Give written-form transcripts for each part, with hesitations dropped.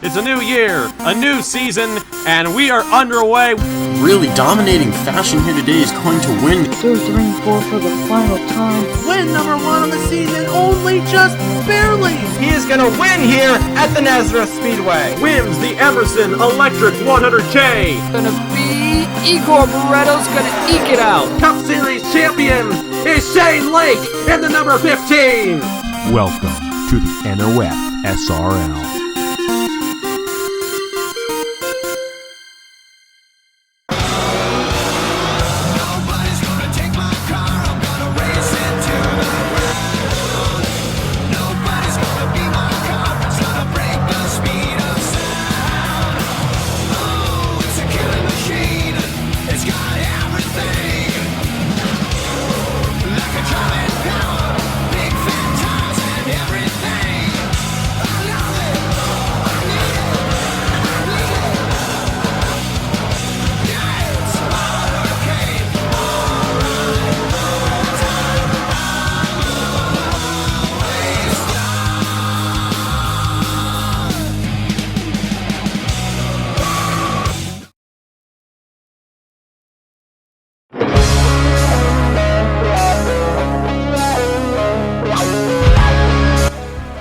It's a new year, a new season, and we are underway. Really dominating fashion here today is going to win. 2, 3, 4 for the final time. Win number 1 on the season, only just barely. He is going to win here at the Nazareth Speedway. Wins the Emerson Electric 100K. Gonna be Igor Barretto's gonna eke it out. Cup Series champion is Shane Lake in the number 15. Welcome to the NOFSRL.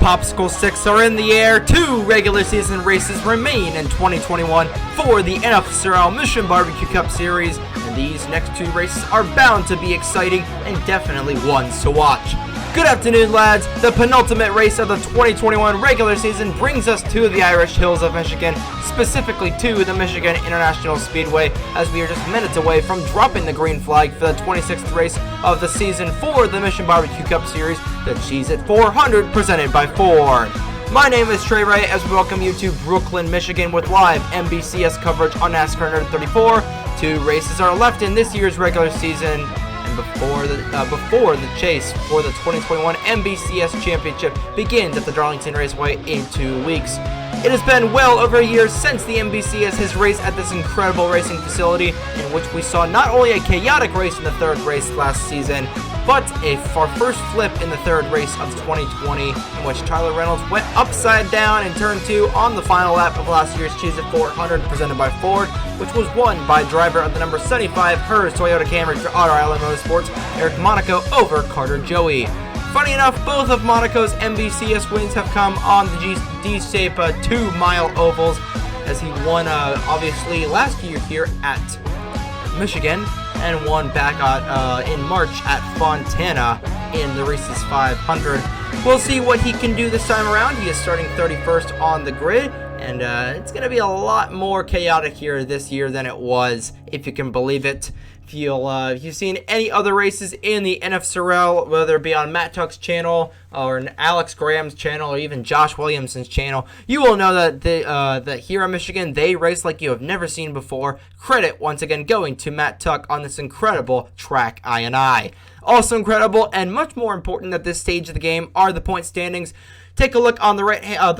Popsicle sticks are in the air. 2 regular season races remain in 2021 for the NOFSRL Mission Barbecue Cup Series, and these next 2 races are bound to be exciting and definitely ones to watch. Good afternoon, lads. The penultimate race of the 2021 regular season brings us to the Irish Hills of Michigan, specifically to the Michigan International Speedway, as we are just minutes away from dropping the green flag for the 26th race of the season for the Mission Barbecue Cup Series, the Cheez-It 400 presented by Ford. My name is Trey Ray, as we welcome you to Brooklyn, Michigan with live MBCS coverage on NASCAR Nerd 34. 2 races are left in this year's regular season, and before the chase for the 2021 MBCS Championship begins at the Darlington Raceway in 2 weeks. It has been well over a year since the MBCS has raced at this incredible racing facility, in which we saw not only a chaotic race in the 3rd race last season, but our first flip in the 3rd race of 2020, in which Tyler Reynolds went upside down in turn 2 on the final lap of last year's Cheez-It 400 presented by Ford, which was won by driver of the number 75 Hers Toyota Camry for Otter Island Motorsports, Eric Monaco, over Carter Joey. Funny enough, both of Monaco's MBCS wins have come on the D-Shape 2-mile ovals, as he won obviously last year here at Michigan, and won back in March at Fontana in the Reese's 500. We'll see what he can do this time around. He is starting 31st on the grid, and it's going to be a lot more chaotic here this year than it was, if you can believe it. If you've seen any other races in the NFSRL, whether it be on Matt Tuck's channel or Alex Graham's channel or even Josh Williamson's channel, you will know that that here in Michigan they race like you have never seen before. Credit once again going to Matt Tuck on this incredible track I&I. Also incredible and much more important at this stage of the game are the point standings. Take a look on the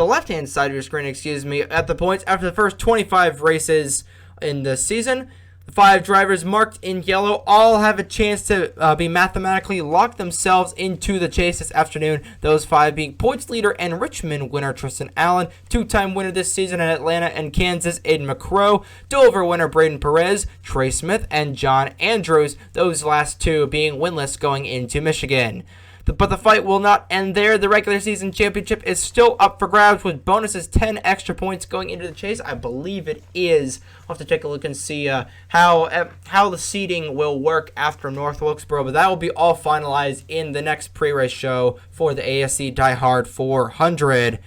left-hand side of your screen, at the points after the first 25 races in the season. The 5 drivers marked in yellow all have a chance to be mathematically locked themselves into the chase this afternoon. Those 5 being points leader and Richmond winner Tristan Allen, 2-time winner this season in Atlanta and Kansas Aiden McCrow, Dover winner Braden Perez, Trey Smith, and John Andrews, those last 2 being winless going into Michigan. But the fight will not end there. The regular season championship is still up for grabs with bonuses 10 extra points going into the chase. I believe it is. I'll have to take a look and see how the seeding will work after North Wilkesboro, but that will be all finalized in the next pre-race show for the ASC Die Hard 400.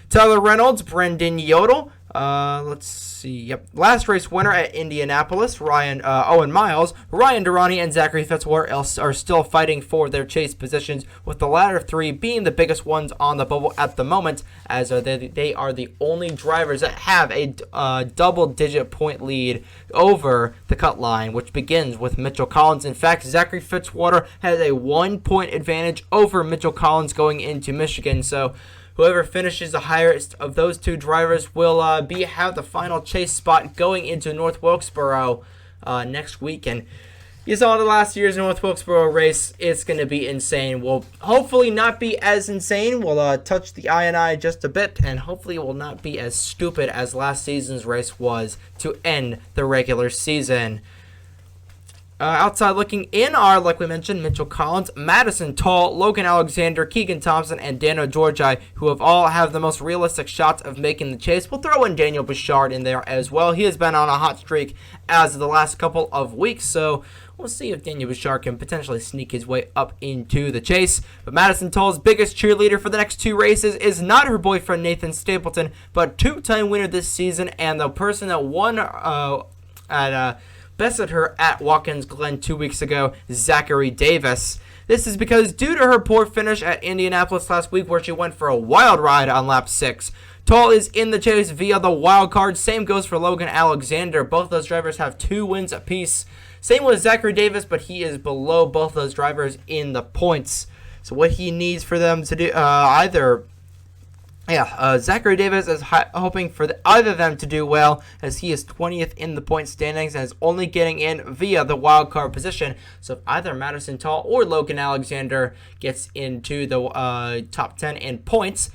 Tyler Reynolds, Brendan Yodel, let's see. Yep. Last race winner at Indianapolis, Owen Miles, Ryan Durrani, and Zachary Fitzwater are still fighting for their chase positions, with the latter 3 being the biggest ones on the bubble at the moment, as they are the only drivers that have a double-digit point lead over the cut line, which begins with Mitchell Collins. In fact, Zachary Fitzwater has a 1-point advantage over Mitchell Collins going into Michigan, so whoever finishes the highest of those 2 drivers will have the final chase spot going into North Wilkesboro next week. And You saw the last year's North Wilkesboro race. It's going to be insane. Will hopefully not be as insane. We'll touch the I just a bit, and hopefully it will not be as stupid as last season's race was to end the regular season. Outside looking in are, like we mentioned, Mitchell Collins, Madison Tall, Logan Alexander, Keegan Thompson, and Dano Georgi, who have the most realistic shots of making the chase. We'll throw in Daniel Bouchard in there as well. He has been on a hot streak as of the last couple of weeks, so we'll see if Daniel Bouchard can potentially sneak his way up into the chase. But Madison Tall's biggest cheerleader for the next 2 races is not her boyfriend Nathan Stapleton, but 2-time winner this season, and the person that won bested her at Watkins Glen 2 weeks ago, Zachary Davis. This is because due to her poor finish at Indianapolis last week, where she went for a wild ride on lap 6, Tall is in the chase via the wild card. Same goes for Logan Alexander. Both those drivers have 2 wins apiece. Same with Zachary Davis, but he is below both those drivers in the points. So what he needs for them to do, Zachary Davis is hoping for either of them to do well, as he is 20th in the point standings and is only getting in via the wild card position. So if either Madison Tall or Logan Alexander gets into the top 10 in points,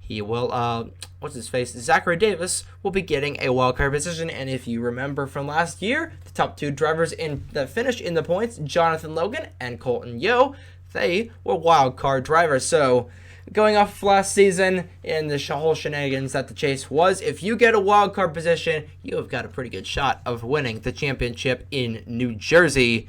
he will, Zachary Davis will be getting a wild card position. And if you remember from last year, the top 2 drivers that finished in the points, Jonathan Logan and Colton Yo, they were wild card drivers. So going off last season and the whole shenanigans that the chase was, if you get a wild card position, you have got a pretty good shot of winning the championship in New Jersey.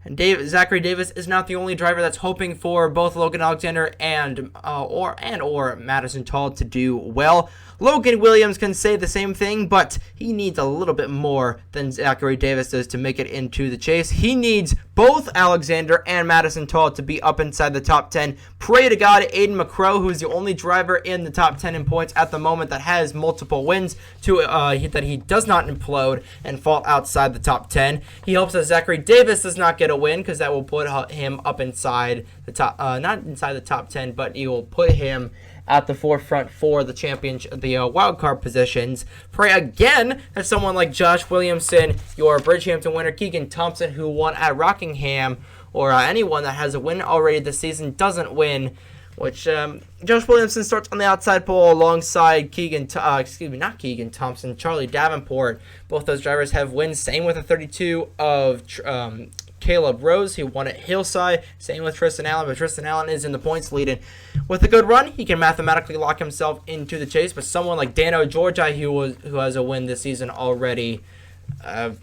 And Zachary Davis is not the only driver that's hoping for both Logan Alexander and Madison Tall to do well. Logan Williams can say the same thing, but he needs a little bit more than Zachary Davis does to make it into the chase. He needs both Alexander and Madison Tall to be up inside the top 10. Pray to God Aiden McCrow, who is the only driver in the top 10 in points at the moment that has multiple wins, that he does not implode and fall outside the top 10. He hopes that Zachary Davis does not get a win, because that will put him up inside the top, not inside the top 10, but he will put him at the forefront for the championship, the wild card positions. Pray again that someone like Josh Williamson, your Bridgehampton winner, Keegan Thompson, who won at Rockingham, or anyone that has a win already this season doesn't win. Which Josh Williamson starts on the outside pole alongside Charlie Davenport. Both those drivers have wins. Same with the 32 of Caleb Rose, who won at Hillside. Same with Tristan Allen, but Tristan Allen is in the points lead. And with a good run, he can mathematically lock himself into the chase. But someone like Dano Georgi, who has a win this season already,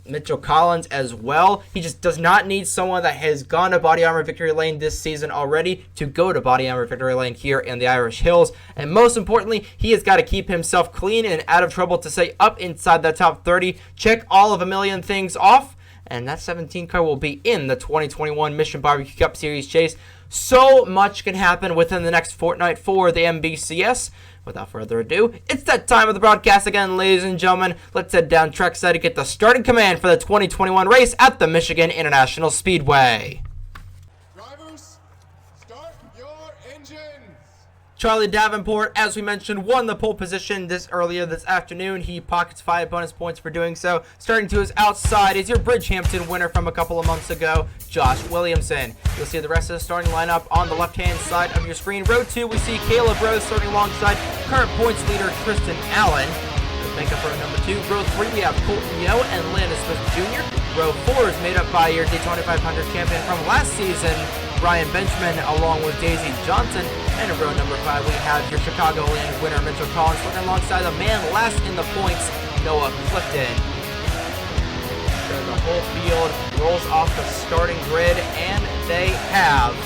Mitchell Collins as well. He just does not need someone that has gone to Body Armor Victory Lane this season already to go to Body Armor Victory Lane here in the Irish Hills. And most importantly, he has got to keep himself clean and out of trouble to stay up inside the top 30. Check all of a million things off, and that 17 car will be in the 2021 Mission Barbecue Cup Series chase. So much can happen within the next fortnight for the MBCS. Without further ado, it's that time of the broadcast again, ladies and gentlemen. Let's head down trackside to get the starting command for the 2021 race at the Michigan International Speedway. Drivers, start your engines. Charlie Davenport, as we mentioned, won the pole position earlier this afternoon. He pockets 5 bonus points for doing so. Starting to his outside is your Bridgehampton winner from a couple of months ago, Josh Williamson. You'll see the rest of the starting lineup on the left-hand side of your screen. Row 2, we see Caleb Rose starting alongside current points leader Tristan Allen. Make up row number 2. Row 3, we have Colton Yo and Landon Smith Jr. Row 4 is made up by your Daytona 500 champion from last season, Ryan Benchman, along with Daisy Johnson. And in row number 5, we have your Chicagoland winner, Mitchell Collins, working alongside the man last in the points, Noah Clifton. So the whole field rolls off the starting grid, and they have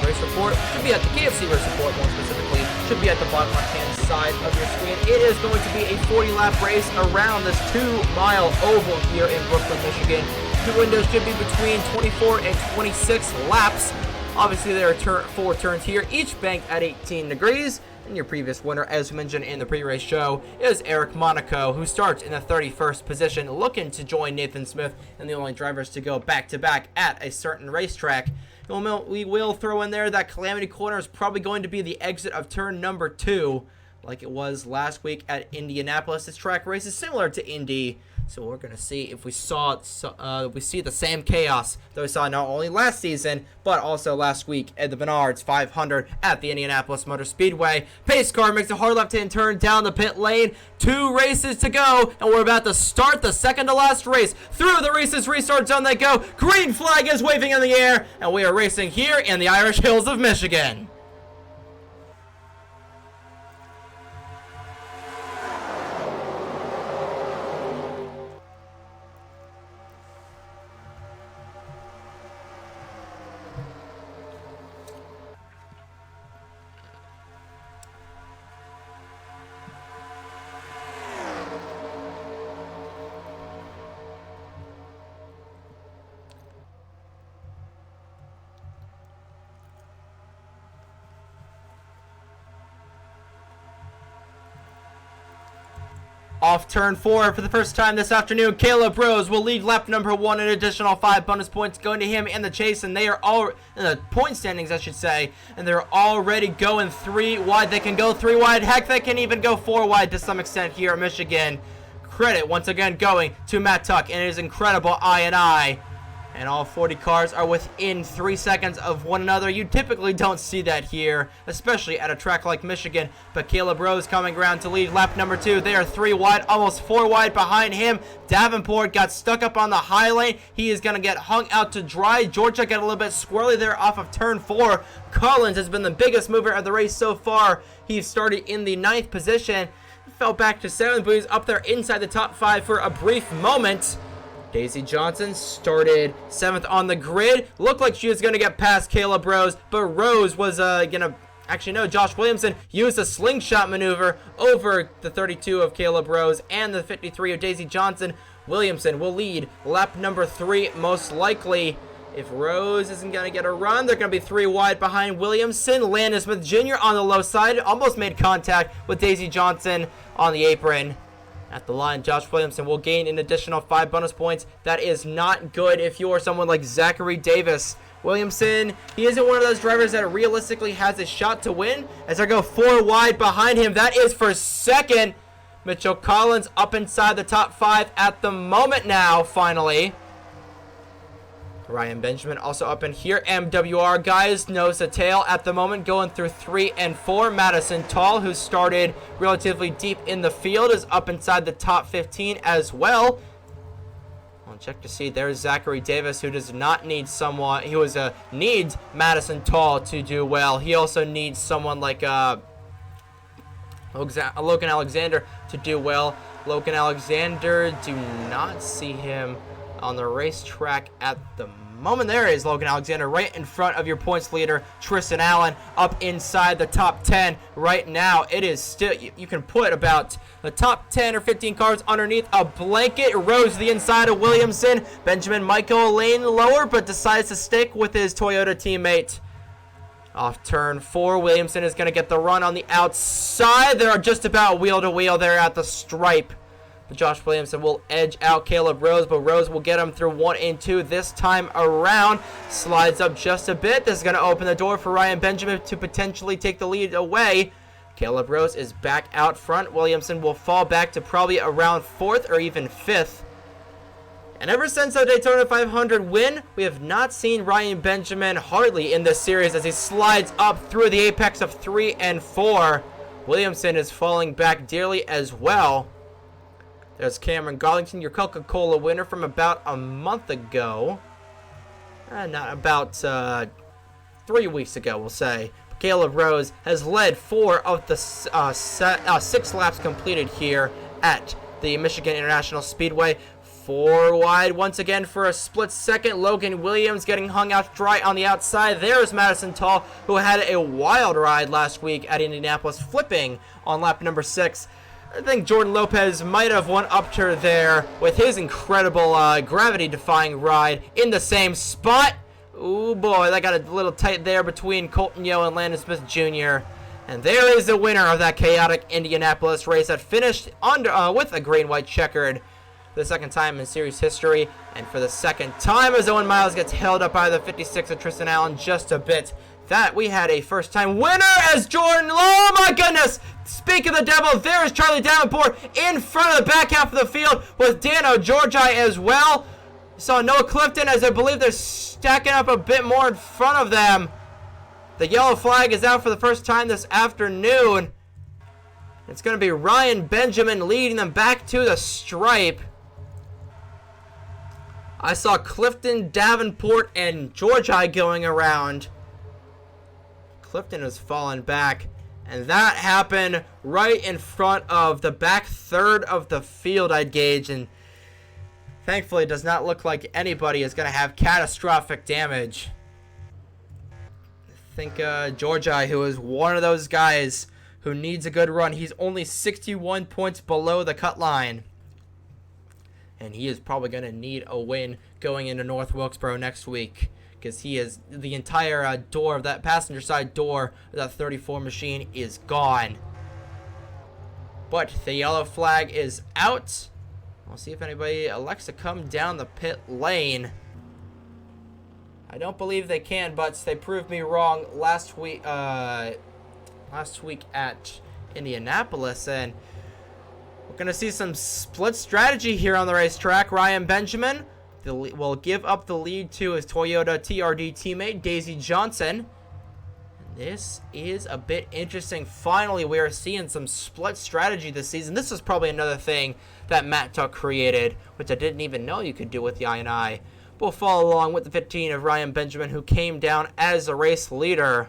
race report. Should be at the KFC race report, more specifically. Should be at the bottom left-hand side of your screen. It is going to be a 40-lap race around this 2-mile oval here in Brooklyn, Michigan. The windows should be between 24 and 26 laps. Obviously, there are 4 turns here, each banked at 18 degrees. And your previous winner, as mentioned in the pre-race show, is Eric Monaco, who starts in the 31st position, looking to join Nathan Smith and the only drivers to go back-to-back at a certain racetrack. We will throw in there that Calamity Corner is probably going to be the exit of turn number 2. like it was last week at Indianapolis. This track race is similar to Indy, so we're gonna see if we see the same chaos that we saw not only last season but also last week at the Menards 500 at the Indianapolis Motor Speedway. Pace car makes a hard left-hand turn down the pit lane. 2 races to go, and we're about to start the second to last race. Through the race's restart zone they go. Green flag is waving in the air, and we are racing here in the Irish Hills of Michigan. Off turn 4 for the first time this afternoon, Caleb Rose will lead lap number 1, an additional 5 bonus points going to him in the chase, and they are all in the point standings, I should say, and they're already going 3 wide. They can go 3 wide. Heck, they can even go 4 wide to some extent here at Michigan. Credit once again going to Matt Tuck and his incredible I&I. And all 40 cars are within 3 seconds of one another. You typically don't see that here, especially at a track like Michigan. But Caleb Rose coming around to lead lap number 2. They are 3 wide, almost 4 wide behind him. Davenport got stuck up on the high lane. He is going to get hung out to dry. Georgia got a little bit squirrely there off of turn 4. Collins has been the biggest mover of the race so far. He started in the 9th position. Fell back to 7th, but he's up there inside the top 5 for a brief moment. Daisy Johnson started 7th on the grid. Looked like she was going to get past Caleb Rose, but Rose was going to... Actually, no, Josh Williamson used a slingshot maneuver over the 32 of Caleb Rose and the 53 of Daisy Johnson. Williamson will lead lap number 3 most likely. If Rose isn't going to get a run, they're going to be 3 wide behind Williamson. Landon Smith Jr. on the low side almost made contact with Daisy Johnson on the apron. At the line, Josh Williamson will gain an additional 5 bonus points. That is not good if you are someone like Zachary Davis. Williamson, he isn't one of those drivers that realistically has a shot to win, as I go 4 wide behind him. That is for 2nd. Mitchell Collins up inside the top 5 at the moment now, finally. Ryan Benjamin also up in here. MWR guys nose to tail at the moment, going through 3 and 4. Madison Tall, who started relatively deep in the field, is up inside the top 15 as well. I'll check to see. There's Zachary Davis, who does not need someone. He needs Madison Tall to do well. He also needs someone like Logan Alexander to do well. Logan Alexander, do not see him on the racetrack at the moment. There is Logan Alexander right in front of your points leader, Tristan Allen, up inside the top 10 right now. It is still, you can put about the top 10 or 15 cars underneath a blanket. Rose to the inside of Williamson. Benjamin Michael a lane lower, but decides to stick with his Toyota teammate. Off turn 4, Williamson is going to get the run on the outside. They're just about wheel to wheel there at the stripe. But Josh Williamson will edge out Caleb Rose, but Rose will get him through 1 and 2 this time around. Slides up just a bit. This is going to open the door for Ryan Benjamin to potentially take the lead away. Caleb Rose is back out front. Williamson will fall back to probably around 4th or even 5th. And ever since the Daytona 500 win, we have not seen Ryan Benjamin hardly in this series as he slides up through the apex of 3 and 4. Williamson is falling back dearly as well. There's Cameron Garlington, your Coca-Cola winner from about a month ago. Not about 3 weeks ago, we'll say. Caleb Rose has led 4 of the 6 laps completed here at the Michigan International Speedway. 4 wide once again for a split second. Logan Williams getting hung out dry on the outside. There's Madison Tall, who had a wild ride last week at Indianapolis, flipping on lap number 6. I think Jordan Lopez might have one-upped her there with his incredible gravity-defying ride in the same spot. Ooh, boy, that got a little tight there between Colton Yeo and Landon Smith Jr. And there is the winner of that chaotic Indianapolis race that finished with a green-white checkered for the second time in series history. And for the second time, as Owen Miles gets held up by the 56 of Tristan Allen just a bit. that we had a first-time winner as Jordan. Oh my goodness! Speak of the devil, there is Charlie Davenport in front of the back half of the field with Dano Georgi as well. Saw Noah Clifton, as I believe they're stacking up a bit more in front of them. The yellow flag is out for the first time this afternoon. It's going to be Ryan Benjamin leading them back to the stripe. I saw Clifton, Davenport, and Georgi going around. Clifton has fallen back, and that happened right in front of the back third of the field, I'd gauge, and thankfully it does not look like anybody is going to have catastrophic damage. I think Georgi, who is one of those guys who needs a good run, he's only 61 points below the cut line. And he is probably going to need a win going into North Wilkesboro next week, because he is the entire door of that passenger side door of that 34 machine is gone. But the yellow flag is out. We'll see if anybody elects to come down the pit lane. I don't believe they can, but they proved me wrong last week at Indianapolis, and we're going to see some split strategy here on the racetrack. Ryan Benjamin will give up the lead to his Toyota TRD teammate, Daisy Johnson. And this is a bit interesting. Finally, we are seeing some split strategy this season. This is probably another thing that Matt Tuck created, which I didn't even know you could do with the I&I. We'll follow along with the 15 of Ryan Benjamin, who came down as a race leader.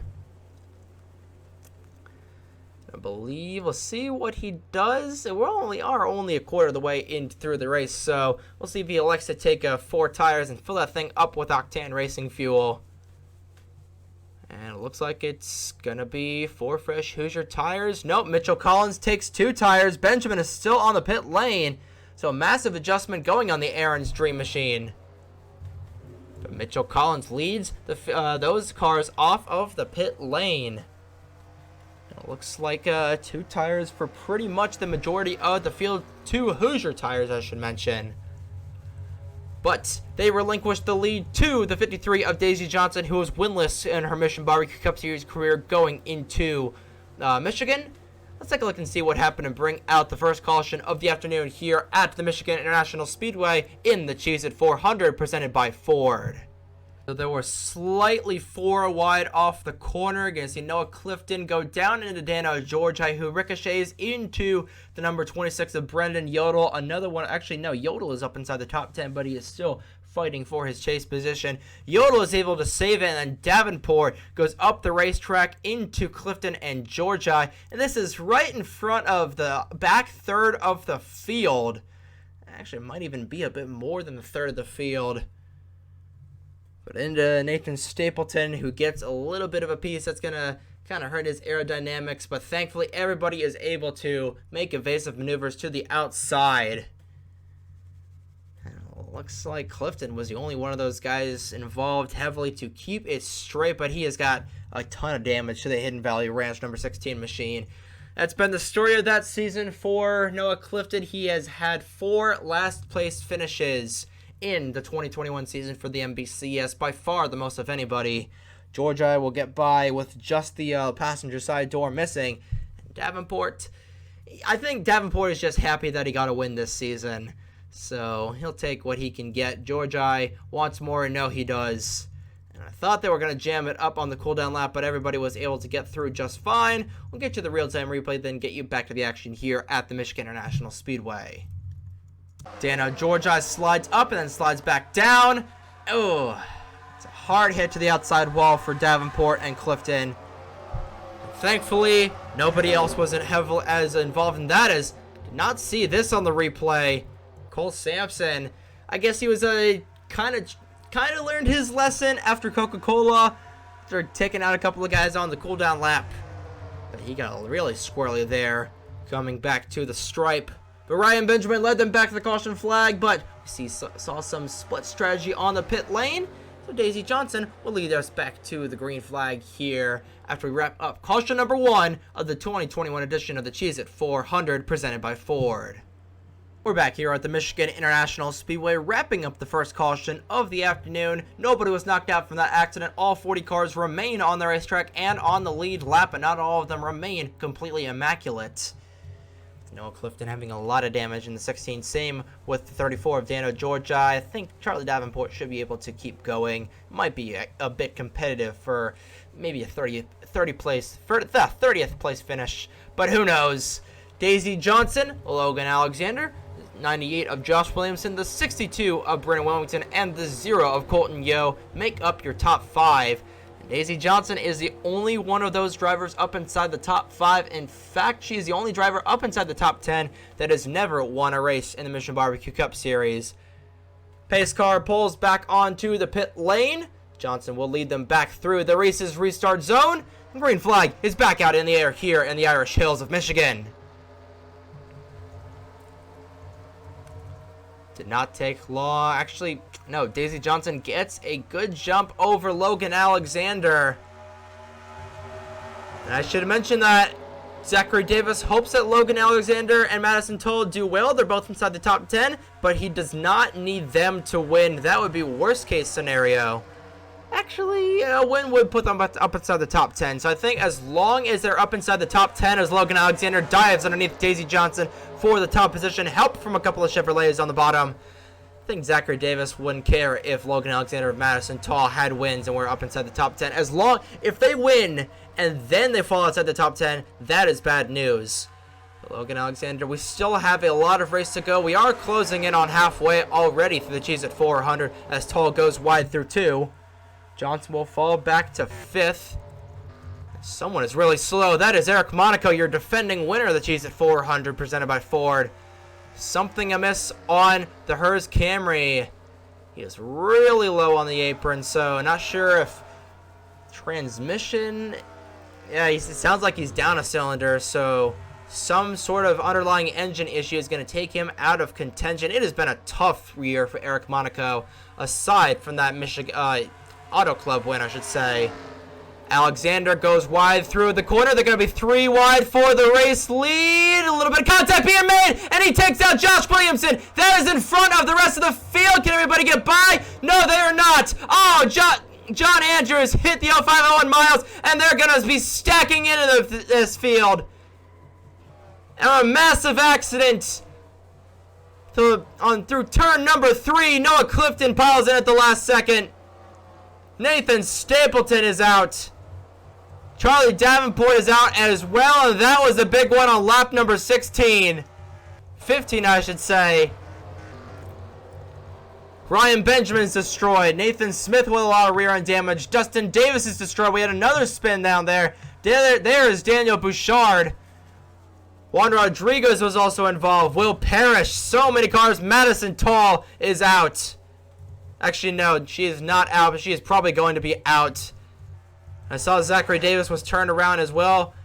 I believe we'll see what he does. We are only a quarter of the way in through the race, so we'll see if he elects to take 4 tires and fill that thing up with octane racing fuel. And it looks like it's gonna be 4 fresh Hoosier tires. Nope, Mitchell Collins takes 2 tires. Benjamin is still on the pit lane, so a massive adjustment going on the Aaron's Dream Machine. But Mitchell Collins leads those cars off of the pit lane. It looks like 2 tires for pretty much the majority of the field. 2 Hoosier tires, I should mention. But they relinquished the lead to the 53 of Daisy Johnson, who was winless in her Mission Barbecue Cup Series career going into Michigan. Let's take a look and see what happened and bring out the first caution of the afternoon here at the Michigan International Speedway in the Cheez-It 400 presented by Ford. So they were slightly 4 wide off the corner. You're going to see Noah Clifton go down into Dano Georgi, who ricochets into the number 26 of Brendan Yodel. Another one, actually no, Yodel is up inside the top 10, but he is still fighting for his chase position. Yodel is able to save it, and then Davenport goes up the racetrack into Clifton and Georgi. And this is right in front of the back third of the field. Actually, it might even be a bit more than the third of the field. But into Nathan Stapleton, who gets a little bit of a piece. That's going to kind of hurt his aerodynamics. But thankfully, everybody is able to make evasive maneuvers to the outside. And it looks like Clifton was the only one of those guys involved heavily to keep it straight. But he has got a ton of damage to the Hidden Valley Ranch number 16 machine. That's been the story of that season for Noah Clifton. He has had 4 last place finishes in the 2021 season for the MBCS, by far the most of anybody. Georgi will get by with just the passenger side door missing. And Davenport, I think Davenport is just happy that he got a win this season, so he'll take what he can get. Georgi wants more, and no, he does. And I thought they were going to jam it up on the cooldown lap, but everybody was able to get through just fine. We'll get you the real-time replay, then get you back to the action here at the Michigan International Speedway. Dano Georgi slides up and then slides back down. Oh, it's a hard hit to the outside wall for Davenport and Clifton. Thankfully, nobody else was as involved in that as did not see this on the replay. Cole Sampson, I guess he was kind of learned his lesson after Coca-Cola. Started taking out a couple of guys on the cooldown lap. But he got really squirrely there, coming back to the stripe. But Ryan Benjamin led them back to the caution flag, but we saw some split strategy on the pit lane. So Daisy Johnson will lead us back to the green flag here after we wrap up caution number 1 of the 2021 edition of the Cheez-It 400 presented by Ford. We're back here at the Michigan International Speedway, wrapping up the first caution of the afternoon. Nobody was knocked out from that accident. All 40 cars remain on the racetrack and on the lead lap, but not all of them remain completely immaculate. Noah Clifton having a lot of damage in the 16. Same with the 34 of Dano Georgia. I think Charlie Davenport should be able to keep going. Might be a bit competitive for maybe a 30th place finish, but who knows. Daisy Johnson, Logan Alexander, 98 of Josh Williamson, the 62 of Brennan Wilmington, and the 0 of Colton Yo make up your top 5. And Daisy Johnson is the only one of those drivers up inside the top 5. In fact, she is the only driver up inside the top 10 that has never won a race in the Mission Barbecue Cup Series. Pace car pulls back onto the pit lane. Johnson will lead them back through the race's restart zone. Green flag is back out in the air here in the Irish Hills of Michigan. Did not take long. Actually, no, Daisy Johnson gets a good jump over Logan Alexander. And I should have mentioned that Zachary Davis hopes that Logan Alexander and Madison Toll do well. They're both inside the top 10, but he does not need them to win. That would be worst case scenario. Actually, a win would put them up inside the top 10. So I think as long as they're up inside the top 10, as Logan Alexander dives underneath Daisy Johnson for the top position, help from a couple of Chevrolets on the bottom, I think Zachary Davis wouldn't care if Logan Alexander and Madison Tall had wins and were up inside the top 10. If they win and then they fall outside the top 10, that is bad news. But Logan Alexander, we still have a lot of race to go. We are closing in on halfway already through the Cheez-It 400 as Tall goes wide through 2. Johnson will fall back to 5th. Someone is really slow. That is Eric Monaco, your defending winner of the Cheez-It 400 presented by Ford. Something amiss on the Hers Camry. He is really low on the apron, so not sure if transmission... Yeah, it sounds like he's down a cylinder, so some sort of underlying engine issue is going to take him out of contention. It has been a tough year for Eric Monaco, aside from that Michigan... Auto Club win, I should say. Alexander goes wide through the corner. They're going to be 3 wide for the race lead. A little bit of contact being made, and he takes out Josh Williamson. That is in front of the rest of the field. Can everybody get by? No, they are not. Oh, John Andrews hit the 0501 miles, and they're going to be stacking into this field. And a massive accident through turn number 3. Noah Clifton piles in at the last second. Nathan Stapleton is out. Charlie Davenport is out as well, and that was a big one on lap number 16. 15, I should say. Ryan Benjamin's destroyed. Nathan Smith with a lot of rear end damage. Dustin Davis is destroyed. We had another spin down there. There is Daniel Bouchard. Juan Rodriguez was also involved. Will Parrish. So many cars. Madison Tall is out. Actually, no, she is not out, but she is probably going to be out. I saw Zachary Davis was turned around as well.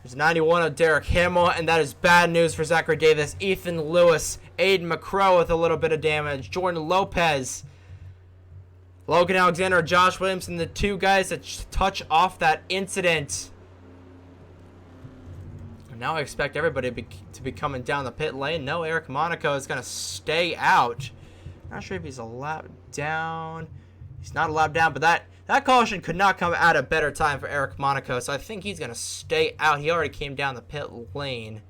There's 91 of Derek Hamill, and that is bad news for Zachary Davis. Ethan Lewis, Aiden McCrow with a little bit of damage. Jordan Lopez, Logan Alexander, Josh Williamson, the 2 guys that touch off that incident. And now I expect everybody to be coming down the pit lane. No, Eric Monaco is going to stay out. Not sure if he's a lap down. He's not a lap down, but that caution could not come at a better time for Eric Monaco, so I think he's going to stay out. He already came down the pit lane.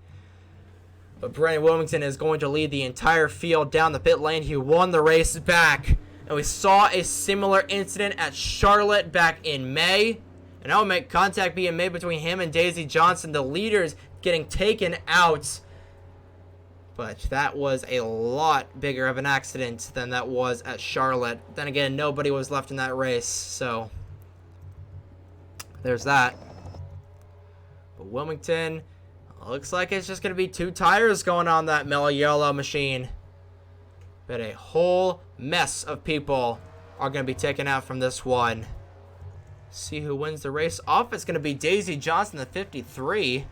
But Brennan Wilmington is going to lead the entire field down the pit lane. He won the race back. And we saw a similar incident at Charlotte back in May. And that would make contact being made between him and Daisy Johnson, the leaders getting taken out. But that was a lot bigger of an accident than that was at Charlotte. Then again, nobody was left in that race, so there's that. But Wilmington, looks like it's just going to be 2 tires going on that mellow yellow machine. But a whole mess of people are going to be taken out from this one. See who wins the race off. It's going to be Daisy Johnson, the 53.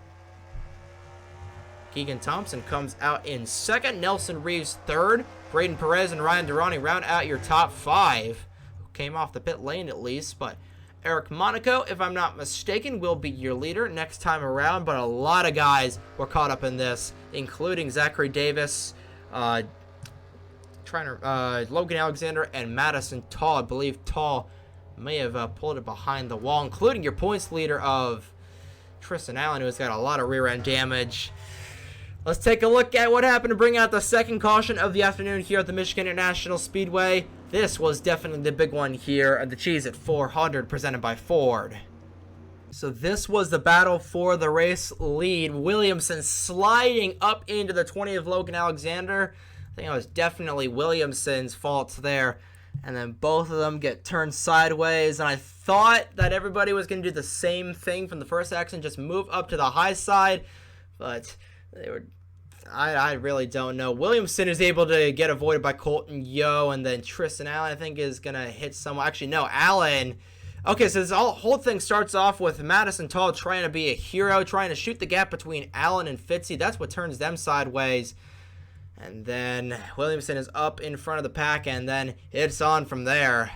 Keegan Thompson comes out in 2nd. Nelson Reeves 3rd. Braden Perez and Ryan Durrani round out your top 5. Who came off the pit lane at least. But Eric Monaco, if I'm not mistaken, will be your leader next time around. But a lot of guys were caught up in this. including Zachary Davis, Logan Alexander, and Madison Tall. I believe Tall may have pulled it behind the wall, including your points leader of Tristan Allen, who has got a lot of rear end damage. Let's take a look at what happened to bring out the second caution of the afternoon here at the Michigan International Speedway. This was definitely the big one here at the Cheez-It 400 presented by Ford. So this was the battle for the race lead. Williamson sliding up into the 20 of Logan Alexander. I think it was definitely Williamson's fault there. And then both of them get turned sideways. And I thought that everybody was going to do the same thing from the first accident, just move up to the high side. But they were, I really don't know. Williamson is able to get avoided by Colton Yo. And then Tristan Allen, I think, is going to hit someone. Actually, no, Allen. Okay, so this whole thing starts off with Madison Tall trying to be a hero, trying to shoot the gap between Allen and Fitzy. That's what turns them sideways. And then Williamson is up in front of the pack, and then it's on from there.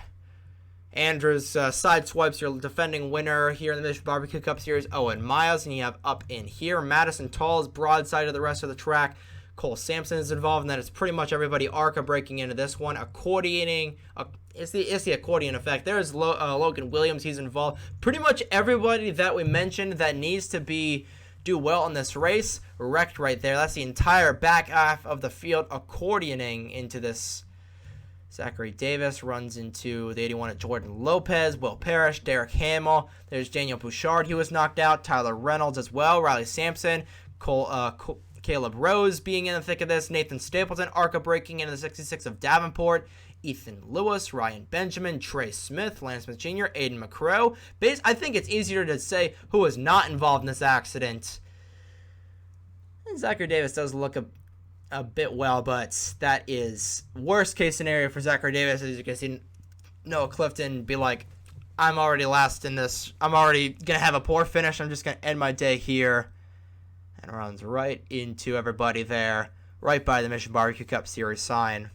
Andrews side swipes your defending winner here in the Michigan Barbecue Cup Series, Owen Miles, and you have up in here Madison Tall's broadside of the rest of the track. Cole Sampson is involved, and then it's pretty much everybody ARCA breaking into this one. Accordioning, it's the accordion effect. There's Logan Williams, he's involved. Pretty much everybody that we mentioned that needs to do well in this race wrecked right there. That's the entire back half of the field accordioning into this. Zachary Davis runs into the 81 of Jordan Lopez, Will Parrish, Derek Hamill. There's Daniel Bouchard, he was knocked out. Tyler Reynolds as well. Riley Sampson, Caleb Rose being in the thick of this. Nathan Stapleton, ARCA breaking into the 66 of Davenport. Ethan Lewis, Ryan Benjamin, Trey Smith, Lance Smith Jr., Aiden McCrow. I think it's easier to say who was not involved in this accident. And Zachary Davis does look a bit well, but that is worst case scenario for Zachary Davis. As you can see, Noah Clifton be like, I'm already last in this. I'm already going to have a poor finish. I'm just going to end my day here. And runs right into everybody there, right by the Michigan Barbecue Cup Series sign.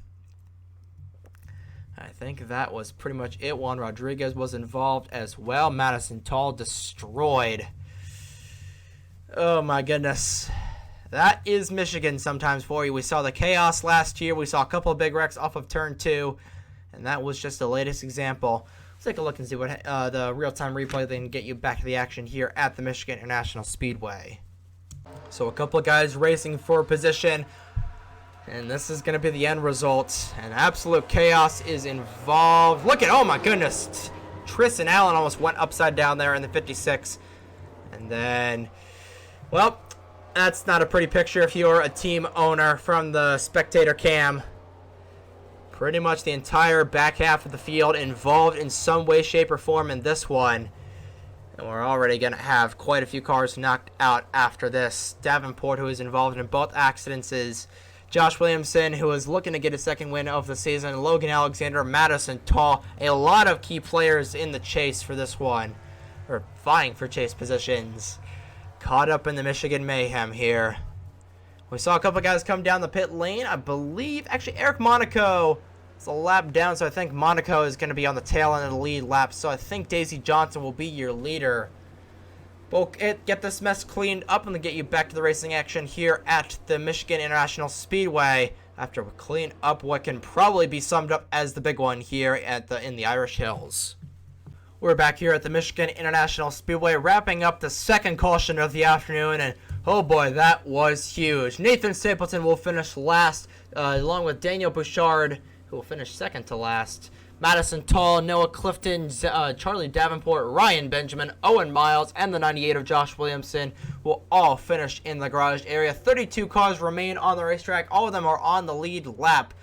I think that was pretty much it. Juan Rodriguez was involved as well. Madison Tall destroyed. Oh my goodness. That is Michigan sometimes for you. We saw the chaos last year. We saw a couple of big wrecks off of turn 2. And that was just the latest example. Let's take a look and see what the real-time replay then get you back to the action here at the Michigan International Speedway. So a couple of guys racing for position. And this is going to be the end result. And absolute chaos is involved. Look at, oh my goodness. Tristan Allen almost went upside down there in the 56. And then, well, that's not a pretty picture if you're a team owner from the spectator cam. Pretty much the entire back half of the field involved in some way, shape, or form in this one. And we're already going to have quite a few cars knocked out after this. Davenport, who is involved in both accidents, is Josh Williamson, who is looking to get a second win of the season. Logan Alexander, Madison Tall. A lot of key players in the chase for this one. Or vying for chase positions. Caught up in the Michigan mayhem here. We saw a couple of guys come down the pit lane. I believe, actually, Eric Monaco is a lap down, so I think Monaco is going to be on the tail end of the lead lap. So I think Daisy Johnson will be your leader. We'll get this mess cleaned up and then get you back to the racing action here at the Michigan International Speedway after we clean up what can probably be summed up as the big one here in the Irish Hills. We're back here at the Michigan International Speedway wrapping up the second caution of the afternoon, and oh boy, that was huge. Nathan Stapleton will finish last along with Daniel Bouchard, who will finish second to last. Madison Tall, Noah Clifton, Charlie Davenport, Ryan Benjamin, Owen Miles, and the 98 of Josh Williamson will all finish in the garage area. 32 cars remain on the racetrack. All of them are on the lead lap.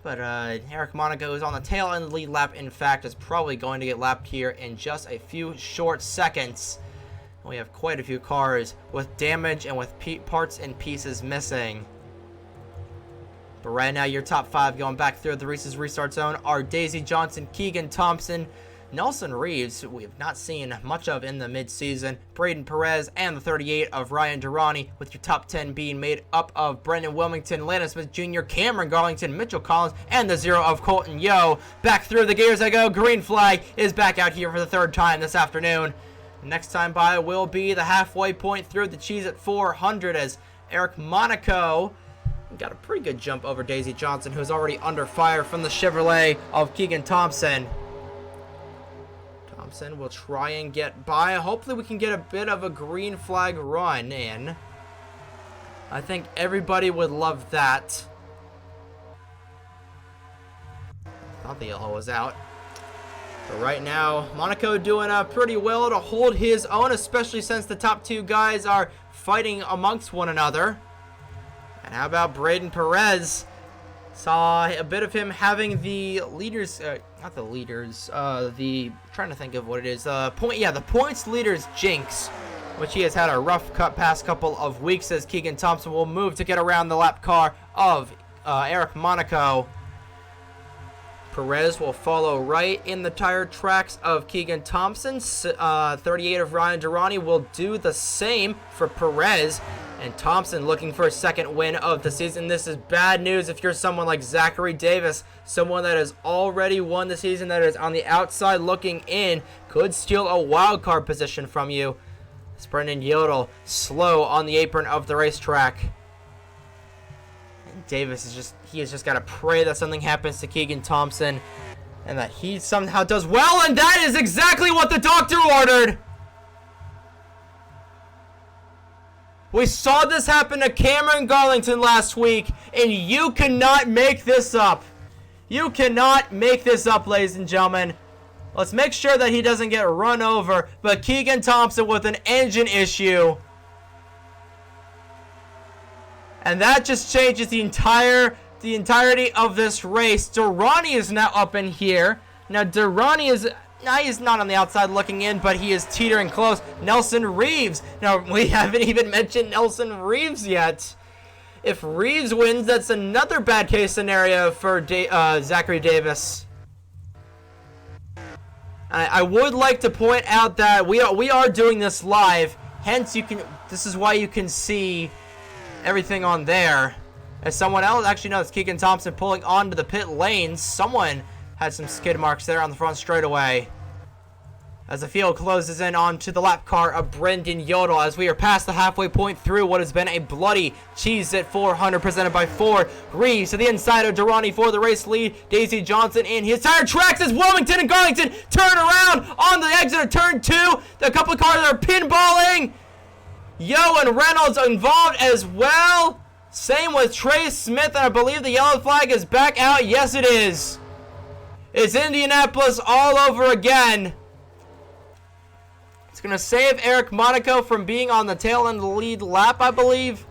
But Eric Monaco is on the tail end of the lead lap. In fact, is probably going to get lapped here in just a few short seconds. We have quite a few cars with damage and with parts and pieces missing. But right now, your top 5 going back through the Reese's Restart Zone are Daisy Johnson, Keegan Thompson, Nelson Reeves, who we have not seen much of in the midseason, Braden Perez, and the 38 of Ryan Durrani, with your top 10 being made up of Brendan Wilmington, Landon Smith Jr., Cameron Garlington, Mitchell Collins, and the 0 of Colton Yo. Back through the gears I go. Green flag is back out here for the 3rd time this afternoon. Next time by will be the halfway point through the Cheez-It 400 as Eric Monaco got a pretty good jump over Daisy Johnson, who's already under fire from the Chevrolet of Keegan Thompson. Thompson will try and get by. Hopefully we can get a bit of a green flag run in. I think everybody would love that. Thought the yellow was out. But right now, Monaco doing pretty well to hold his own, especially since the top two guys are fighting amongst one another. And how about Braden Perez? Saw a bit of him having the leaders, not the leaders, trying to think of what it is, the points leaders jinx, which he has had a rough past couple of weeks, as Keegan Thompson will move to get around the lap car of Eric Monaco. Perez will follow right in the tire tracks of Keegan Thompson. 38 of Ryan Durrani will do the same for Perez. And Thompson looking for a second win of the season. This is bad news if you're someone like Zachary Davis, someone that has already won the season, that is on the outside looking in, could steal a wild card position from you. It's Brendan Yodel slow on the apron of the racetrack. And Davis has just got to pray that something happens to Keegan Thompson and that he somehow does well, and that is exactly what the doctor ordered. We saw this happen to Cameron Garlington last week, and you cannot make this up. You cannot make this up, ladies and gentlemen. Let's make sure that he doesn't get run over, but Keegan Thompson with an engine issue. And that just changes the entirety of this race. Durrani is now up in here. Now Durrani is... Now he's not on the outside looking in, but he is teetering close. Nelson Reeves. Now, we haven't even mentioned Nelson Reeves yet. If Reeves wins, that's another bad case scenario for Zachary Davis. I would like to point out that we are doing this live. Hence, this is why you can see everything on there. As someone else, actually no, it's Keegan Thompson pulling onto the pit lane. Someone had some skid marks there on the front straightaway. As the field closes in onto the lap car of Brendan Yodel, as we are past the halfway point through what has been a bloody Cheez-It 400 presented by Ford. Reeves to the inside of Durrani for the race lead. Daisy Johnson in his tire tracks as Wilmington and Garlington turn around on the exit of turn 2. A couple of cars are pinballing. Yo and Reynolds involved as well. Same with Trey Smith, and I believe the yellow flag is back out. Yes, it is. It's Indianapolis all over again. It's going to save Eric Monaco from being on the tail end of the lead lap, I believe.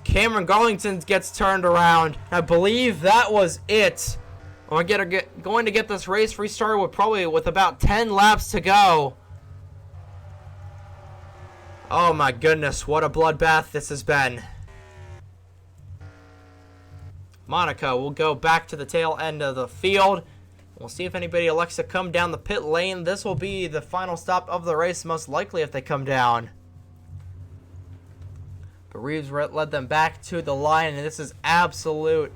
Cameron Garlington gets turned around. I believe that was it. We're going to get this race restarted with about 10 laps to go. Oh my goodness, what a bloodbath this has been. Monaco will go back to the tail end of the field. We'll see if anybody elects to come down the pit lane. This will be the final stop of the race, most likely, if they come down. But Reeves led them back to the line, and this is absolute...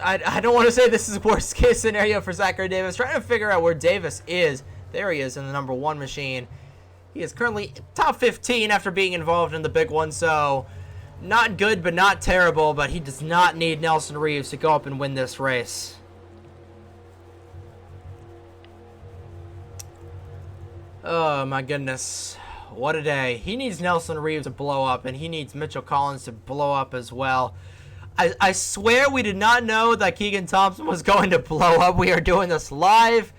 I don't want to say this is worst case scenario for Zachary Davis. Trying to figure out where Davis is. There he is in the number 1 machine. He is currently top 15 after being involved in the big one, so... Not good, but not terrible, but he does not need Nelson Reeves to go up and win this race. Oh, my goodness. What a day. He needs Nelson Reeves to blow up, and he needs Mitchell Collins to blow up as well. I swear we did not know that Keegan Thompson was going to blow up. We are doing this live.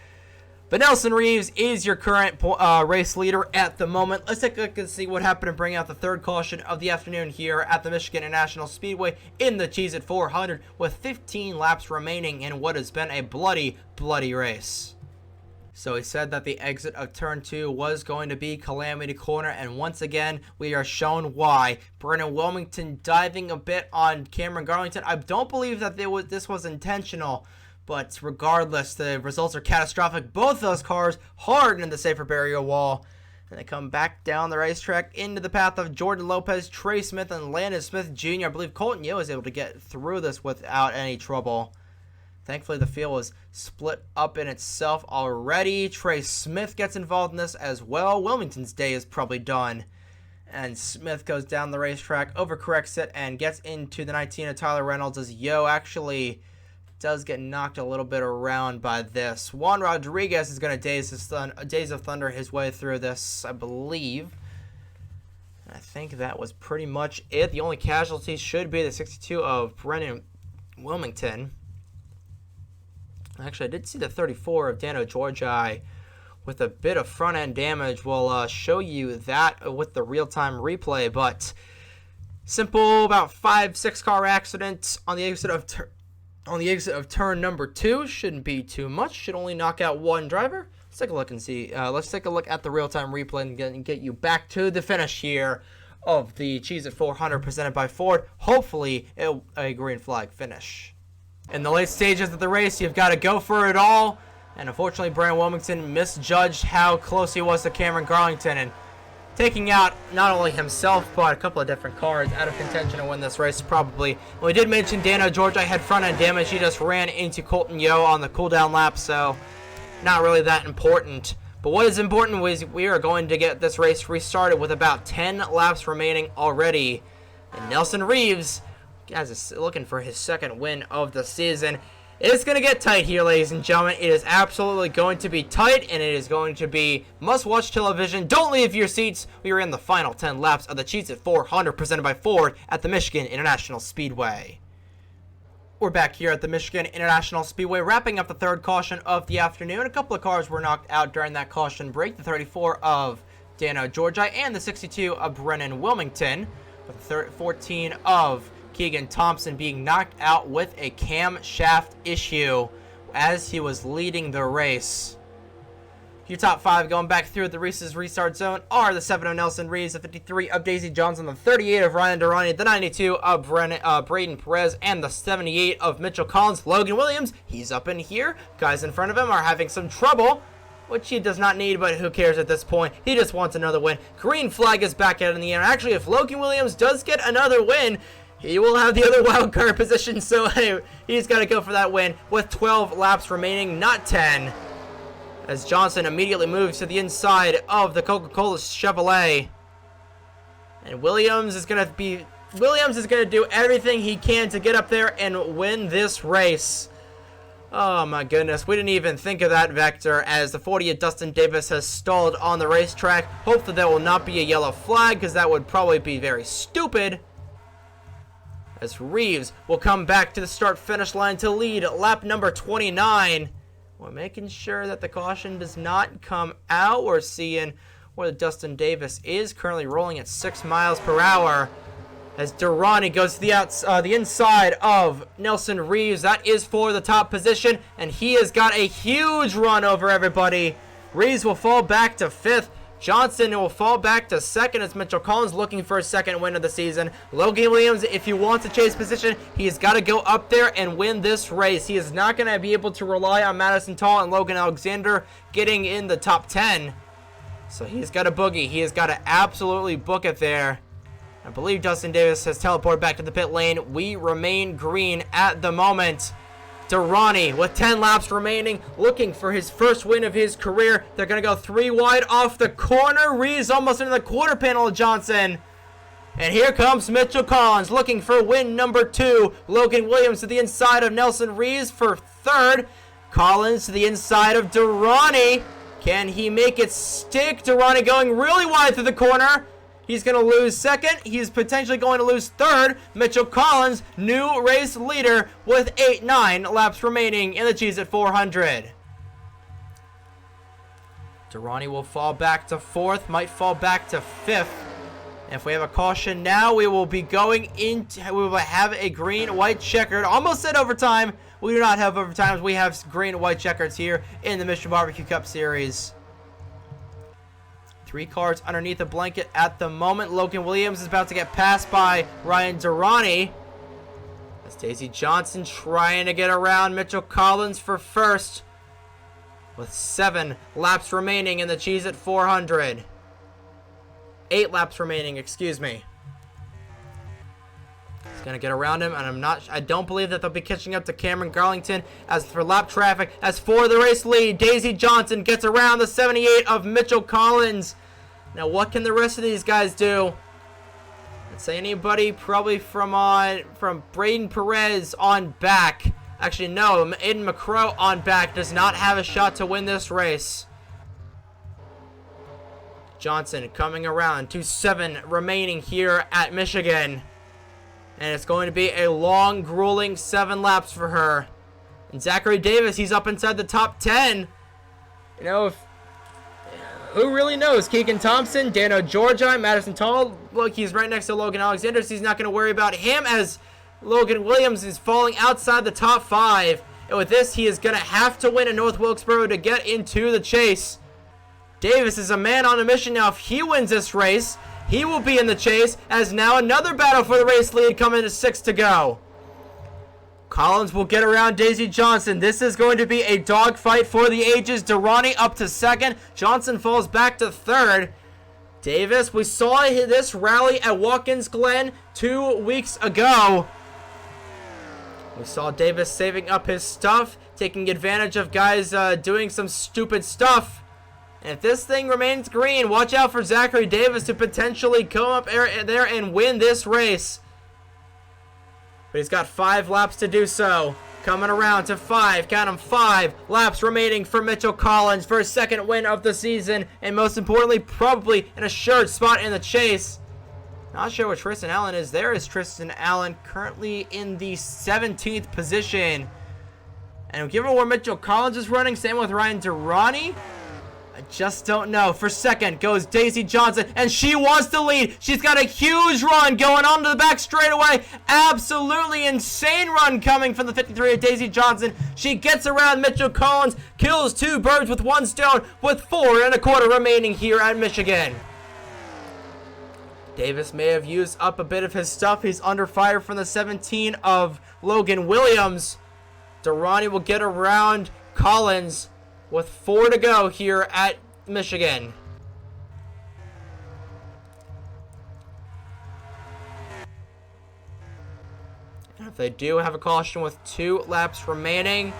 But Nelson Reeves is your current race leader at the moment. Let's take a look and see what happened and bring out the third caution of the afternoon here at the Michigan International Speedway in the Cheez-It 400 with 15 laps remaining in what has been a bloody, bloody race. So he said that the exit of turn 2 was going to be Calamity Corner, and once again, we are shown why. Brennan Wilmington diving a bit on Cameron Garlington. I don't believe that this was intentional. But regardless, the results are catastrophic. Both those cars hard in the safer barrier wall. And they come back down the racetrack into the path of Jordan Lopez, Trey Smith, and Landon Smith Jr. I believe Colton Yeo was able to get through this without any trouble. Thankfully, the field was split up in itself already. Trey Smith gets involved in this as well. Wilmington's day is probably done. And Smith goes down the racetrack, overcorrects it, and gets into the 19 of Tyler Reynolds as Yo actually does get knocked a little bit around by this. Juan Rodriguez is going to Days of Thunder his way through this, I believe. I think that was pretty much it. The only casualty should be the 62 of Brennan Wilmington. Actually, I did see the 34 of Dano Georgi with a bit of front-end damage. We'll show you that with the real-time replay, but simple, about 5-6 car accident on the exit of turn number 2. Shouldn't be too much. Should only knock out one driver. Let's take a look and see. Let's take a look at the real-time replay and get you back to the finish here of the Cheez-It 400 presented by Ford. Hopefully, a green flag finish. In the late stages of the race, you've got to go for it all. And unfortunately, Brandon Wilmington misjudged how close he was to Cameron Garlington and taking out not only himself, but a couple of different cars out of contention to win this race, probably. Well, we did mention Dano Georgia had front-end damage. He just ran into Colton Yo on the cooldown lap, so not really that important. But what is important is we are going to get this race restarted with about 10 laps remaining already. And Nelson Reeves is looking for his second win of the season. It's going to get tight here, ladies and gentlemen. It is absolutely going to be tight, and it is going to be must-watch television. Don't leave your seats. We are in the final 10 laps of the Cheez-It 400 presented by Ford at the Michigan International Speedway. We're back here at the Michigan International Speedway, wrapping up the third caution of the afternoon. A couple of cars were knocked out during that caution break. The 34 of Dano Georgi and the 62 of Brennan Wilmington, with the 14 of Keegan Thompson being knocked out with a camshaft issue as he was leading the race. Your top 5 going back through the Reese's restart zone are the 7 of Nelson Reeves, the 53 of Daisy Johnson, the 38 of Ryan Durrani, the 92 of Braden Perez, and the 78 of Mitchell Collins. Logan Williams, he's up in here. Guys in front of him are having some trouble, which he does not need, but who cares at this point? He just wants another win. Green flag is back out in the air. Actually, if Logan Williams does get another win, he will have the other wild card position, so hey, he's got to go for that win with 12 laps remaining, not 10. As Johnson immediately moves to the inside of the Coca-Cola Chevrolet. And Williams is going to do everything he can to get up there and win this race. Oh my goodness, we didn't even think of that vector as the 40 of Dustin Davis has stalled on the racetrack. Hopefully there will not be a yellow flag, because that would probably be very stupid. As Reeves will come back to the start-finish line to lead lap number 29. We're making sure that the caution does not come out. We're seeing where Dustin Davis is currently rolling at 6 miles per hour. As Durrani goes to the inside of Nelson Reeves. That is for the top position, and he has got a huge run over everybody. Reeves will fall back to 5th. Johnson will fall back to 2nd as Mitchell Collins looking for his second win of the season. Logan Williams, if he wants to chase position, he's got to go up there and win this race. He is not going to be able to rely on Madison Tall and Logan Alexander getting in the top 10. So he's got to boogie. He has got to absolutely book it there. I believe Dustin Davis has teleported back to the pit lane. We remain green at the moment. Durrani with 10 laps remaining, looking for his first win of his career. They're going to go 3 wide off the corner. Reeves almost into the quarter panel of Johnson. And here comes Mitchell Collins looking for win number 2. Logan Williams to the inside of Nelson Reeves for 3rd. Collins to the inside of Durrani. Can he make it stick? Durrani going really wide through the corner. He's going to lose 2nd. He's potentially going to lose 3rd. Mitchell Collins, new race leader with 9 laps remaining in the Cheez-It 400. Durrani will fall back to 4th, might fall back to 5th. If we have a caution now, we will be going into, we will have a green-white checkered. Almost said overtime. We do not have overtimes. We have green-white checkers here in the Mission Barbecue Cup Series. 3 cars underneath the blanket at the moment. Logan Williams is about to get passed by Ryan Durrani. That's Daisy Johnson trying to get around Mitchell Collins for 1st. With 7 laps remaining in the Cheez-It 400. 8 laps remaining, excuse me. He's going to get around him, and I don't believe that they'll be catching up to Cameron Garlington. As for lap traffic, as for the race lead, Daisy Johnson gets around the 78 of Mitchell Collins. Now, what can the rest of these guys do? Let's say anybody probably from Braden Perez on back. Actually, no, Aiden McCrow on back does not have a shot to win this race. Johnson coming around to 7 remaining here at Michigan. And it's going to be a long, grueling 7 laps for her. And Zachary Davis, he's up inside the top 10. You know, who really knows? Keegan Thompson, Dano Georgia, Madison Tall. Look, he's right next to Logan Alexander, so he's not going to worry about him as Logan Williams is falling outside the top 5. And with this, he is going to have to win in North Wilkesboro to get into the chase. Davis is a man on a mission now. If he wins this race, he will be in the chase, as now another battle for the race lead coming to 6 to go. Collins will get around Daisy Johnson. This is going to be a dogfight for the ages. Durrani up to 2nd. Johnson falls back to 3rd. Davis, we saw this rally at Watkins Glen 2 weeks ago. We saw Davis saving up his stuff, taking advantage of guys doing some stupid stuff. And if this thing remains green, watch out for Zachary Davis to potentially come up there and win this race. But he's got 5 laps to do so. Coming around to 5, count them, 5 laps remaining for Mitchell Collins for his 2nd win of the season. And most importantly, probably an assured spot in the chase. Not sure where Tristan Allen is. There is Tristan Allen, currently in the 17th position. And given where Mitchell Collins is running, same with Ryan Durrani. I just don't know. For 2nd goes Daisy Johnson, and she wants to lead. She's got a huge run going on to the back straightaway. Absolutely insane run coming from the 53 of Daisy Johnson. She gets around Mitchell Collins, kills 2 birds with 1 stone, with 4 1/4 remaining here at Michigan. Davis may have used up a bit of his stuff. He's under fire from the 17 of Logan Williams. Durrani will get around Collins with 4 to go here at Michigan. And if they do have a caution with 2 laps remaining,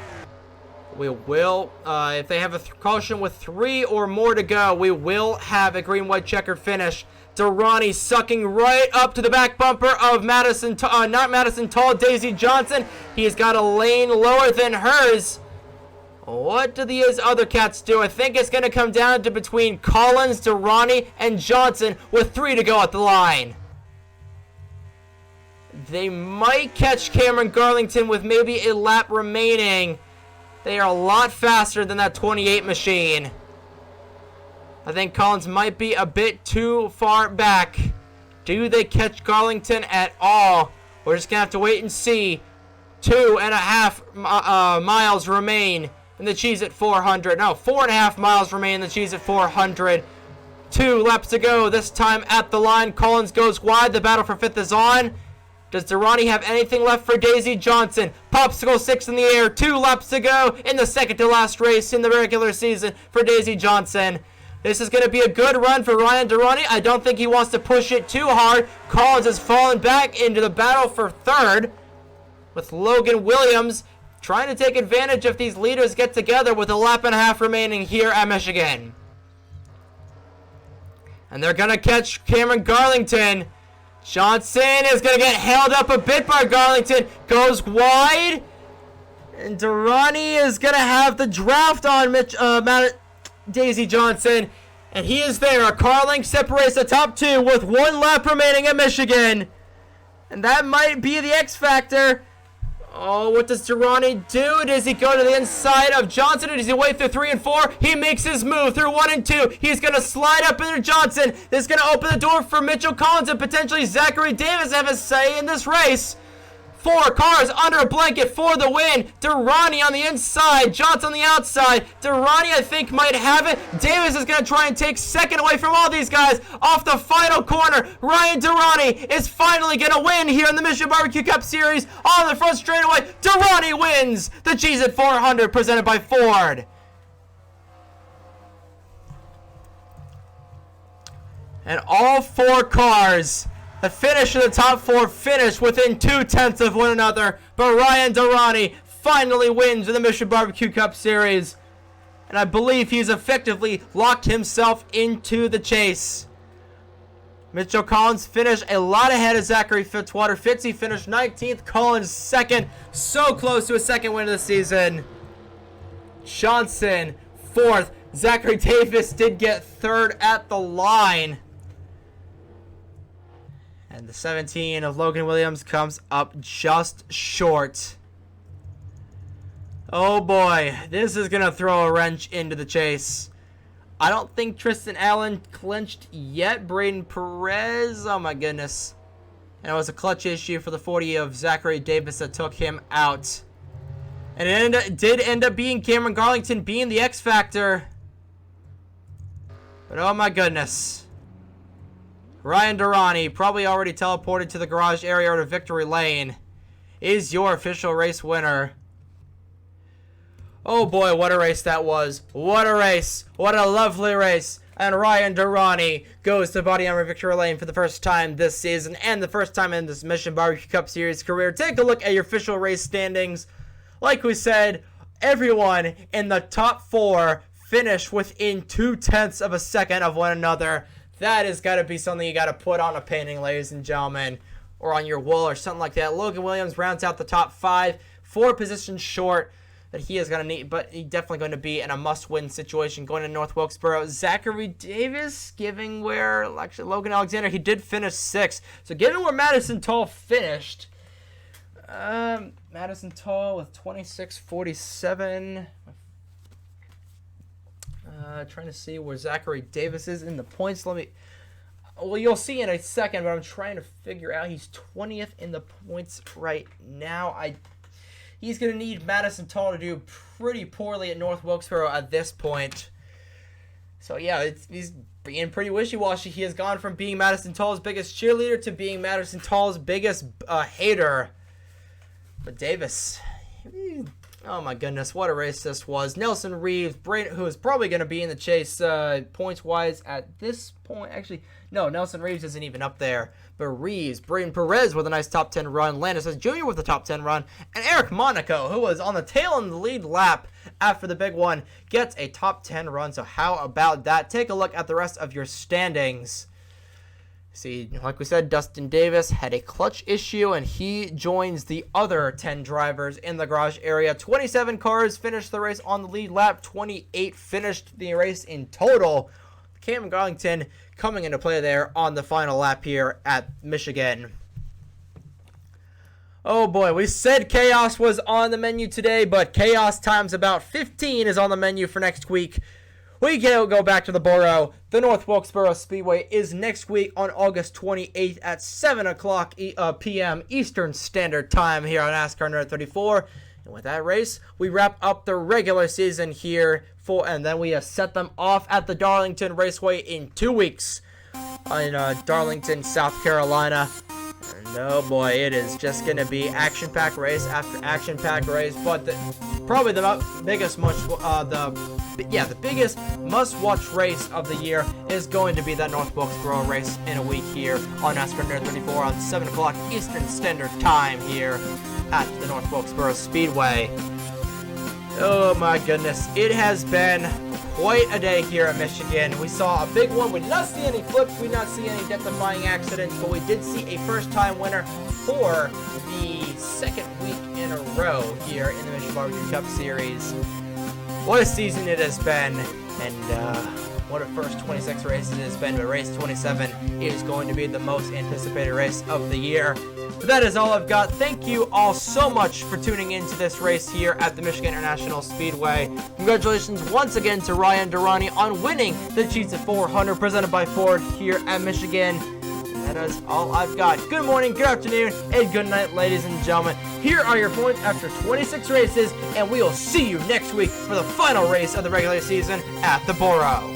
we will, if they have a caution with 3 or more to go, we will have a green-white checkered finish. Durrani sucking right up to the back bumper of Madison, not Madison Tall, Daisy Johnson. He's got a lane lower than hers. What do these other cats do? I think it's going to come down to between Collins, Durrani, and Johnson with 3 to go at the line. They might catch Cameron Garlington with maybe a lap remaining. They are a lot faster than that 28 machine. I think Collins might be a bit too far back. Do they catch Garlington at all? We're just going to have to wait and see. 2.5 miles remain in the Cheez-It 400. No, 4.5 miles remain in the Cheez-It 400. 2 laps to go. This time at the line, Collins goes wide. The battle for 5th is on. Does Durrani have anything left for Daisy Johnson? Popsicle 6 in the air. 2 laps to go in the 2nd to last race in the regular season for Daisy Johnson. This is going to be a good run for Ryan Durrani. I don't think he wants to push it too hard. Collins has fallen back into the battle for 3rd with Logan Williams trying to take advantage if these leaders get together with a lap and a half remaining here at Michigan. And they're going to catch Cameron Garlington. Johnson is going to get held up a bit by Garlington. Goes wide. And Durrani is going to have the draft on Daisy Johnson. And he is there. Carling separates the top 2 with 1 lap remaining at Michigan. And that might be the X factor. Oh, what does Durrani do? Does he go to the inside of Johnson, or does he wait through 3 and 4? He makes his move through 1 and 2. He's going to slide up into Johnson. This is going to open the door for Mitchell Collins and potentially Zachary Davis to have a say in this race. 4 cars under a blanket for the win. Durrani on the inside, Johnson on the outside. Durrani, I think, might have it. Davis is going to try and take 2nd away from all these guys. Off the final corner, Ryan Durrani is finally going to win here in the Mission Barbecue Cup Series. On the front straightaway, Durrani wins the Cheez-It 400 presented by Ford. And all 4 cars, the finish of the top 4 finished within 0.2 of one another, but Ryan Durrani finally wins in the Mission Barbecue Cup Series. And I believe he's effectively locked himself into the chase. Mitchell Collins finished a lot ahead of Zachary Fitzwater. Fitzy finished 19th, Collins 2nd. So close to a second win of the season. Johnson 4th. Zachary Davis did get 3rd at the line. And the 17 of Logan Williams comes up just short. Oh boy, this is going to throw a wrench into the chase. I don't think Tristan Allen clinched yet. Braden Perez, oh my goodness. And it was a clutch issue for the 40 of Zachary Davis that took him out. And it did end up being Cameron Garlington being the X Factor. But oh my goodness. Ryan Durrani, probably already teleported to the garage area or to victory lane, is your official race winner. Oh boy, what a race that was. What a race. What a lovely race. And Ryan Durrani goes to Body Armor Victory Lane for the first time this season and the first time in this Mission Barbecue Cup Series career. Take a look at your official race standings. Like we said, everyone in the top 4 finished within 0.2 of a second of one another. That has got to be something you got to put on a painting, ladies and gentlemen, or on your wall or something like that. Logan Williams rounds out the top 5, 4 positions short that he is going to need, but he's definitely going to be in a must-win situation going to North Wilkesboro. Zachary Davis, given where, actually, Logan Alexander, he did finish 6th. So given where Madison Toll finished, Madison Toll with 26.47. Trying to see where Zachary Davis is in the points. Well, you'll see in a second, but I'm trying to figure out. He's 20th in the points right now. He's going to need Madison Toll to do pretty poorly at North Wilkesboro at this point. So, yeah, he's being pretty wishy-washy. He has gone from being Madison Toll's biggest cheerleader to being Madison Toll's biggest hater. But Davis, oh my goodness, what a race this was. Nelson Reeves, who is probably going to be in the chase points-wise at this point. Actually, no, Nelson Reeves isn't even up there. But Reeves, Braden Perez with a nice top 10 run, Landis Jr. with a top 10 run, and Eric Monaco, who was on the tail in the lead lap after the big one, gets a top 10 run. So how about that? Take a look at the rest of your standings. See, like we said, Dustin Davis had a clutch issue, and he joins the other 10 drivers in the garage area. 27 cars finished the race on the lead lap. 28 finished the race in total. Cameron Garlington coming into play there on the final lap here at Michigan. Oh boy, we said chaos was on the menu today, but chaos times about 15 is on the menu for next week. We go back to the borough. The North Wilkesboro Speedway is next week on August 28th at 7 o'clock p.m. Eastern Standard Time here on NASCAR Nerd 34. And with that race, we wrap up the regular season here, and then we set them off at the Darlington Raceway in 2 weeks in Darlington, South Carolina. And oh boy, it is just going to be action-packed race after action-packed race. But probably the biggest biggest must-watch race of the year is going to be that North Wilkesboro race in a week here on NASCAR Nerd 34 on 7 o'clock Eastern Standard Time here at the North Wilkesboro Speedway. Oh my goodness, it has been quite a day here at Michigan. We saw a big one. We did not see any flips, we did not see any death-defying accidents, but we did see a first-time winner for the second week in a row here in the Mission Barbecue Cup Series. What a season it has been, and what a first 26 races it has been, but race 27 is going to be the most anticipated race of the year. But that is all I've got. Thank you all so much for tuning into this race here at the Michigan International Speedway. Congratulations once again to Ryan Durrani on winning the Cheez-It 400 presented by Ford here at Michigan. That is all I've got. Good morning, good afternoon, and good night, ladies and gentlemen. Here are your points after 26 races, and we will see you next week for the final race of the regular season at the Borough.